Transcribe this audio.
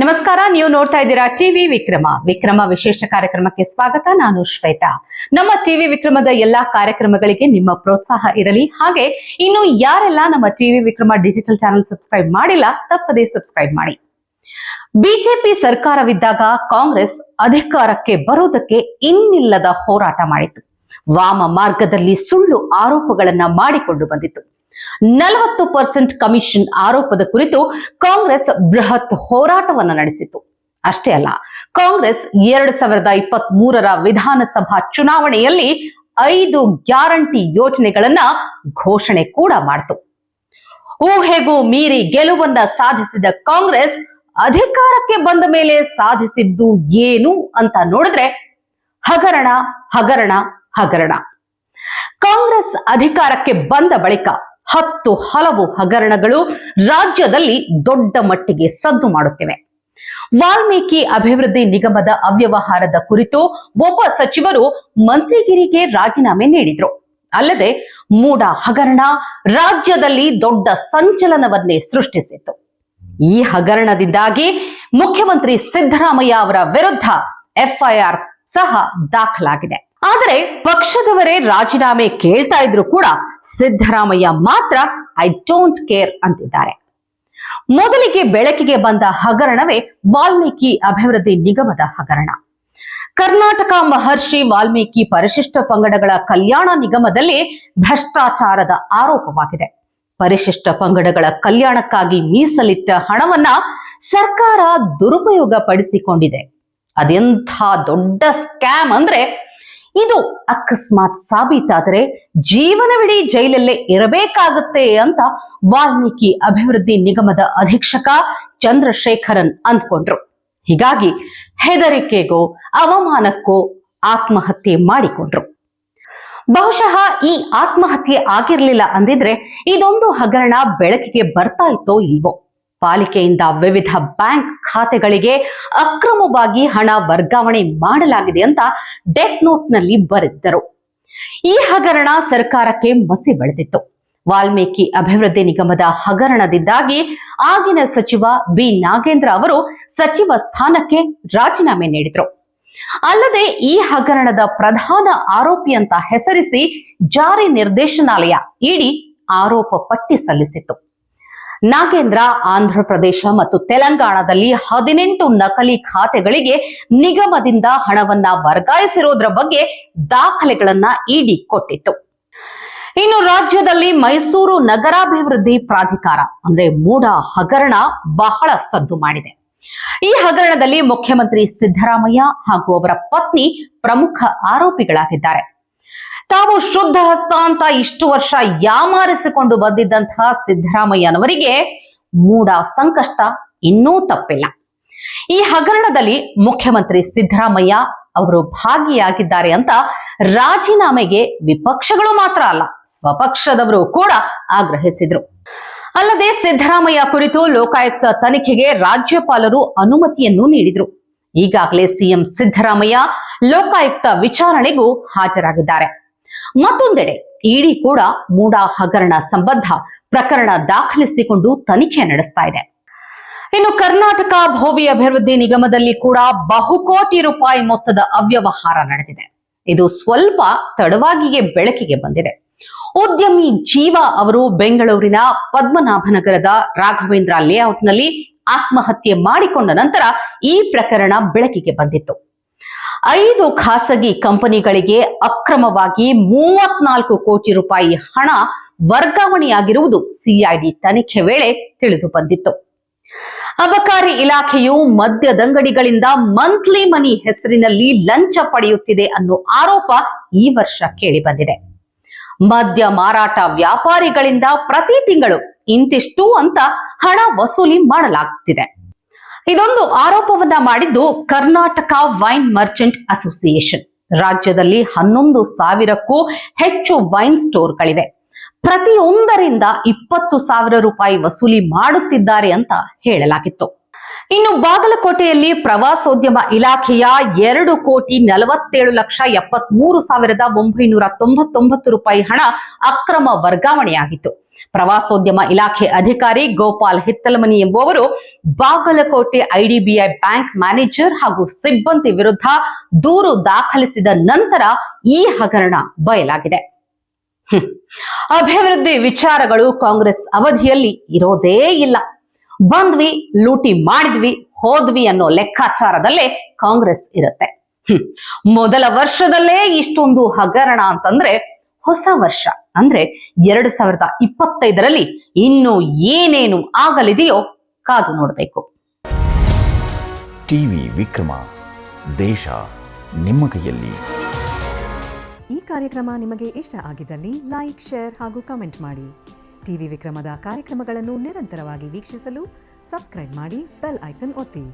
ನಮಸ್ಕಾರ, ನೀವು ನೋಡ್ತಾ ಇದ್ದೀರಾ ಟಿವಿ ವಿಕ್ರಮ ವಿಶೇಷ ಕಾರ್ಯಕ್ರಮಕ್ಕೆ ಸ್ವಾಗತ. ನಾನು ಶ್ವೇತಾ. ನಮ್ಮ ಟಿವಿ ವಿಕ್ರಮದ ಎಲ್ಲಾ ಕಾರ್ಯಕ್ರಮಗಳಿಗೆ ನಿಮ್ಮ ಪ್ರೋತ್ಸಾಹ ಇರಲಿ. ಹಾಗೆ ಇನ್ನು ಯಾರೆಲ್ಲ ನಮ್ಮ TV Vikrama digital channel subscribe ಮಾಡಿಲ್ಲ, ತಪ್ಪದೇ ಸಬ್ಸ್ಕ್ರೈಬ್ ಮಾಡಿ. ಬಿಜೆಪಿ ಸರ್ಕಾರವಿದ್ದಾಗ ಕಾಂಗ್ರೆಸ್ ಅಧಿಕಾರಕ್ಕೆ ಬರುವುದಕ್ಕೆ ಇನ್ನಿಲ್ಲದ ಹೋರಾಟ ಮಾಡಿತು. ವಾಮ ಮಾರ್ಗದಲ್ಲಿ ಸುಳ್ಳು ಆರೋಪಗಳನ್ನ ಮಾಡಿಕೊಂಡು ಬಂದಿತ್ತು. 40% ಕಮಿಷನ್ ಆರೋಪದ ಕುರಿತು ಕಾಂಗ್ರೆಸ್ ಬೃಹತ್ ಹೋರಾಟವನ್ನು ನಡೆಸಿತು. ಅಷ್ಟೇ ಅಲ್ಲ, ಕಾಂಗ್ರೆಸ್ 2023ರ ವಿಧಾನಸಭಾ ಚುನಾವಣೆಯಲ್ಲಿ 5 ಗ್ಯಾರಂಟಿ ಯೋಜನೆಗಳನ್ನ ಘೋಷಣೆ ಕೂಡ ಮಾಡಿತು. ಊಹೆಗೂ ಮೀರಿ ಗೆಲುವನ್ನ ಸಾಧಿಸಿದ ಕಾಂಗ್ರೆಸ್ ಅಧಿಕಾರಕ್ಕೆ ಬಂದ ಮೇಲೆ ಸಾಧಿಸಿದ್ದು ಏನು ಅಂತ ನೋಡಿದ್ರೆ ಹಗರಣ ಹಗರಣ ಹಗರಣ. ಕಾಂಗ್ರೆಸ್ ಅಧಿಕಾರಕ್ಕೆ ಬಂದ ಬಳಿಕ 10 ಹಲವು ಹಗರಣಗಳು ರಾಜ್ಯದಲ್ಲಿ ದೊಡ್ಡ ಮಟ್ಟಿಗೆ ಸದ್ದು ಮಾಡುತ್ತಿವೆ. ವಾಲ್ಮೀಕಿ ಅಭಿವೃದ್ಧಿ ನಿಗಮದ ಅವ್ಯವಹಾರದ ಕುರಿತು ಒಬ್ಬ ಸಚಿವರು ಮಂತ್ರಿಗಿರಿಗೆ ರಾಜೀನಾಮೆ ನೀಡಿದ್ರು. ಅಲ್ಲದೆ ಮೂಡ ಹಗರಣ ರಾಜ್ಯದಲ್ಲಿ ದೊಡ್ಡ ಸಂಚಲನವನ್ನೇ ಸೃಷ್ಟಿಸಿತ್ತು. ಈ ಹಗರಣದಿಂದಾಗಿ ಮುಖ್ಯಮಂತ್ರಿ ಸಿದ್ದರಾಮಯ್ಯ ಅವರ ವಿರುದ್ಧ FIR ಸಹ ದಾಖಲಾಗಿದೆ. ಆದರೆ ಪಕ್ಷದವರೇ ರಾಜೀನಾಮೆ ಕೇಳ್ತಾ ಇದ್ರು ಕೂಡ ಸಿದ್ದರಾಮಯ್ಯ ಮಾತ್ರ ಐ ಡೋಂಟ್ ಕೇರ್ ಅಂತಿದ್ದಾರೆ. ಮೊದಲಿಗೆ ಬೆಳಕಿಗೆ ಬಂದ ಹಗರಣವೇ ವಾಲ್ಮೀಕಿ ಅಭಿವೃದ್ಧಿ ನಿಗಮದ ಹಗರಣ. ಕರ್ನಾಟಕ ಮಹರ್ಷಿ ವಾಲ್ಮೀಕಿ ಪರಿಶಿಷ್ಟ ಪಂಗಡಗಳ ಕಲ್ಯಾಣ ನಿಗಮದಲ್ಲಿ ಭ್ರಷ್ಟಾಚಾರದ ಆರೋಪವಾಗಿದೆ. ಪರಿಶಿಷ್ಟ ಪಂಗಡಗಳ ಕಲ್ಯಾಣಕ್ಕಾಗಿ ಮೀಸಲಿಟ್ಟ ಹಣವನ್ನ ಸರ್ಕಾರ ದುರುಪಯೋಗ ಪಡಿಸಿಕೊಂಡಿದೆ. ಅದೆಂಥ ದೊಡ್ಡ ಸ್ಕ್ಯಾಮ್ ಅಂದ್ರೆ ಇದು ಅಕಸ್ಮಾತ್ ಸಾಬೀತಾದರೆ ಜೀವನವಿಡೀ ಜೈಲಲ್ಲೇ ಇರಬೇಕಾಗುತ್ತೆ ಅಂತ ವಾಲ್ಮೀಕಿ ಅಭಿವೃದ್ಧಿ ನಿಗಮದ ಅಧೀಕ್ಷಕ ಚಂದ್ರಶೇಖರನ್ ಅಂದ್ಕೊಂಡ್ರು. ಹೀಗಾಗಿ ಹೆದರಿಕೆಗೋ ಅವಮಾನಕ್ಕೋ ಆತ್ಮಹತ್ಯೆ ಮಾಡಿಕೊಂಡ್ರು. ಬಹುಶಃ ಈ ಆತ್ಮಹತ್ಯೆ ಆಗಿರ್ಲಿಲ್ಲ ಅಂದಿದ್ರೆ ಇದೊಂದು ಹಗರಣ ಬೆಳಕಿಗೆ ಬರ್ತಾ ಇತ್ತೋ ಇಲ್ವೋ. ಪಾಲಿಕೆಯಿಂದ ವಿವಿಧ ಬ್ಯಾಂಕ್ ಖಾತೆಗಳಿಗೆ ಅಕ್ರಮವಾಗಿ ಹಣ ವರ್ಗಾವಣೆ ಮಾಡಲಾಗಿದೆ ಅಂತ ಡೆತ್ ನೋಟ್ನಲ್ಲಿ ಬರೆದಿದ್ದರು. ಈ ಹಗರಣ ಸರ್ಕಾರಕ್ಕೆ ಮಸಿ ಬೆಳೆದಿತ್ತು. ವಾಲ್ಮೀಕಿ ಅಭಿವೃದ್ಧಿ ನಿಗಮದ ಹಗರಣದಿಂದಾಗಿ ಆಗಿನ ಸಚಿವ ಬಿ ನಾಗೇಂದ್ರ ಅವರು ಸಚಿವ ಸ್ಥಾನಕ್ಕೆ ರಾಜೀನಾಮೆ ನೀಡಿದ್ರು. ಅಲ್ಲದೆ ಈ ಹಗರಣದ ಪ್ರಧಾನ ಆರೋಪಿ ಅಂತ ಹೆಸರಿಸಿ ಜಾರಿ ನಿರ್ದೇಶನಾಲಯ ಇಡಿ ಆರೋಪ ಪಟ್ಟಿ ಸಲ್ಲಿಸಿತ್ತು. ನಾಗೇಂದ್ರ ಆಂಧ್ರಪ್ರದೇಶ ಮತ್ತು ತೆಲಂಗಾಣದಲ್ಲಿ 18 ನಕಲಿ ಖಾತೆಗಳಿಗೆ ನಿಗಮದಿಂದ ಹಣವನ್ನ ವರ್ಗಾಯಿಸಿರೋದ್ರ ಬಗ್ಗೆ ದಾಖಲೆಗಳನ್ನ ಇಡಿ ಕೊಟ್ಟಿತ್ತು. ಇನ್ನು ರಾಜ್ಯದಲ್ಲಿ ಮೈಸೂರು ನಗರಾಭಿವೃದ್ಧಿ ಪ್ರಾಧಿಕಾರ ಅಂದ್ರೆ ಮೂಡ ಹಗರಣ ಬಹಳ ಸದ್ದು ಮಾಡಿದೆ. ಈ ಹಗರಣದಲ್ಲಿ ಮುಖ್ಯಮಂತ್ರಿ ಸಿದ್ದರಾಮಯ್ಯ ಹಾಗೂ ಅವರ ಪತ್ನಿ ಪ್ರಮುಖ ಆರೋಪಿಗಳಾಗಿದ್ದಾರೆ. ತಾವು ಶುದ್ಧ ಹಸ್ತ ಅಂತ ಇಷ್ಟು ವರ್ಷ ಯಾಮಾರಿಸಿಕೊಂಡು ಬಂದಿದ್ದಂತಹ ಸಿದ್ದರಾಮಯ್ಯನವರಿಗೆ ಮೂಡ ಸಂಕಷ್ಟ ಇನ್ನೂ ತಪ್ಪಿಲ್ಲ. ಈ ಹಗರಣದಲ್ಲಿ ಮುಖ್ಯಮಂತ್ರಿ ಸಿದ್ದರಾಮಯ್ಯ ಅವರು ಭಾಗಿಯಾಗಿದ್ದಾರೆ ಅಂತ ರಾಜೀನಾಮೆಗೆ ವಿಪಕ್ಷಗಳು ಮಾತ್ರ ಅಲ್ಲ, ಸ್ವಪಕ್ಷದವರು ಕೂಡ ಆಗ್ರಹಿಸಿದ್ರು. ಅಲ್ಲದೆ ಸಿದ್ದರಾಮಯ್ಯ ಕುರಿತು ಲೋಕಾಯುಕ್ತ ತನಿಖೆಗೆ ರಾಜ್ಯಪಾಲರು ಅನುಮತಿಯನ್ನು ನೀಡಿದ್ರು. ಈಗಾಗಲೇ ಸಿಎಂ ಸಿದ್ದರಾಮಯ್ಯ ಲೋಕಾಯುಕ್ತ ವಿಚಾರಣೆಗೂ ಹಾಜರಾಗಿದ್ದಾರೆ. ಮತ್ತೊಂದೆಡೆ ಇಡಿ ಕೂಡ ಮೂಡ ಹಗರಣ ಸಂಬಂಧ ಪ್ರಕರಣ ದಾಖಲಿಸಿಕೊಂಡು ತನಿಖೆ ನಡೆಸ್ತಾ ಇದೆ. ಇನ್ನು ಕರ್ನಾಟಕ ಭೋವಿ ಅಭಿವೃದ್ಧಿ ನಿಗಮದಲ್ಲಿ ಕೂಡ ಬಹುಕೋಟಿ ರೂಪಾಯಿ ಮೊತ್ತದ ಅವ್ಯವಹಾರ ನಡೆದಿದೆ. ಇದು ಸ್ವಲ್ಪ ತಡವಾಗಿಯೇ ಬೆಳಕಿಗೆ ಬಂದಿದೆ. ಉದ್ಯಮಿ ಜೀವ ಅವರು ಬೆಂಗಳೂರಿನ ಪದ್ಮನಾಭನಗರದ ರಾಘವೇಂದ್ರ ಲೇಔಟ್ನಲ್ಲಿ ಆತ್ಮಹತ್ಯೆ ಮಾಡಿಕೊಂಡ ನಂತರ ಈ ಪ್ರಕರಣ ಬೆಳಕಿಗೆ ಬಂದಿತ್ತು. 5 ಖಾಸಗಿ ಕಂಪನಿಗಳಿಗೆ ಅಕ್ರಮವಾಗಿ 34 ಕೋಟಿ ರೂಪಾಯಿ ಹಣ ವರ್ಗಾವಣೆಯಾಗಿರುವುದು ಸಿಐಡಿ ತನಿಖೆ ವೇಳೆ ತಿಳಿದು ಬಂದಿತ್ತು. ಅಬಕಾರಿ ಇಲಾಖೆಯು ಮದ್ಯದಂಗಡಿಗಳಿಂದ ಮಂತ್ಲಿ ಮನಿ ಹೆಸರಿನಲ್ಲಿ ಲಂಚ ಪಡೆಯುತ್ತಿದೆ ಅನ್ನೋ ಆರೋಪ ಈ ವರ್ಷ ಕೇಳಿ ಬಂದಿದೆ. ಮದ್ಯ ಮಾರಾಟ ವ್ಯಾಪಾರಿಗಳಿಂದ ಪ್ರತಿ ತಿಂಗಳು ಇಂತಿಷ್ಟು ಅಂತ ಹಣ ವಸೂಲಿ ಮಾಡಲಾಗುತ್ತಿದೆ. ಇದೊಂದು ಆರೋಪವನ್ನ ಮಾಡಿದ್ದು ಕರ್ನಾಟಕ ವೈನ್ ಮರ್ಚೆಂಟ್ ಅಸೋಸಿಯೇಷನ್. ರಾಜ್ಯದಲ್ಲಿ 11,000ಕ್ಕೂ ಹೆಚ್ಚು ವೈನ್ ಸ್ಟೋರ್ಗಳಿವೆ. ಪ್ರತಿಯೊಂದರಿಂದ 20,000 ರೂಪಾಯಿ ವಸೂಲಿ ಮಾಡುತ್ತಿದ್ದಾರೆ ಅಂತ ಹೇಳಲಾಗಿತ್ತು. ಇನ್ನು ಬಾಗಲಕೋಟೆಯಲ್ಲಿ ಪ್ರವಾಸೋದ್ಯಮ ಇಲಾಖೆಯ 2,47,73,999 ರೂಪಾಯಿ ಹಣ ಅಕ್ರಮ ವರ್ಗಾವಣೆಯಾಗಿತ್ತು. ಪ್ರವಾಸೋದ್ಯಮ ಇಲಾಖೆ ಅಧಿಕಾರಿ ಗೋಪಾಲ್ ಹಿತ್ತಲಮನಿ ಎಂಬುವವರು ಬಾಗಲಕೋಟೆ ಐಡಿಬಿಐ ಬ್ಯಾಂಕ್ ಮ್ಯಾನೇಜರ್ ಹಾಗೂ ಸಿಬ್ಬಂದಿ ವಿರುದ್ಧ ದೂರು ದಾಖಲಿಸಿದ ನಂತರ ಈ ಹಗರಣ ಬಯಲಾಗಿದೆ. ಅಭಿವೃದ್ಧಿ ವಿಚಾರಗಳು ಕಾಂಗ್ರೆಸ್ ಅವಧಿಯಲ್ಲಿ ಇರೋದೇ ಇಲ್ಲ. ಬಂದ್ವಿ, ಲೂಟಿ ಮಾಡಿದ್ವಿ, ಹೋದ್ವಿ ಅನ್ನೋ ಲೆಕ್ಕಾಚಾರದಲ್ಲೇ ಕಾಂಗ್ರೆಸ್ ಇರುತ್ತೆ. ಮೊದಲ ವರ್ಷದಲ್ಲೇ ಇಷ್ಟೊಂದು ಹಗರಣ ಅಂತಂದ್ರೆ ಹೊಸ ವರ್ಷ ಅಂದ್ರೆ 2025ರಲ್ಲಿ ಇನ್ನು ಏನೇನು ಆಗಲಿದೆಯೋ ಕಾದು ನೋಡಬೇಕು. ಟಿವಿ ವಿಕ್ರಮ, ದೇಶ ನಿಮ್ಮ ಕೈಯಲ್ಲಿ. ಈ ಕಾರ್ಯಕ್ರಮ ನಿಮಗೆ ಇಷ್ಟ ಆಗಿದ್ದಲ್ಲಿ ಲೈಕ್, ಶೇರ್ ಹಾಗೂ ಕಮೆಂಟ್ ಮಾಡಿ. ಟಿವಿ ವಿಕ್ರಮದ ಕಾರ್ಯಕ್ರಮಗಳನ್ನು ನಿರಂತರವಾಗಿ ವೀಕ್ಷಿಸಲು ಸಬ್ಸ್ಕ್ರೈಬ್ ಮಾಡಿ, ಬೆಲ್ ಐಕನ್ ಒತ್ತಿ.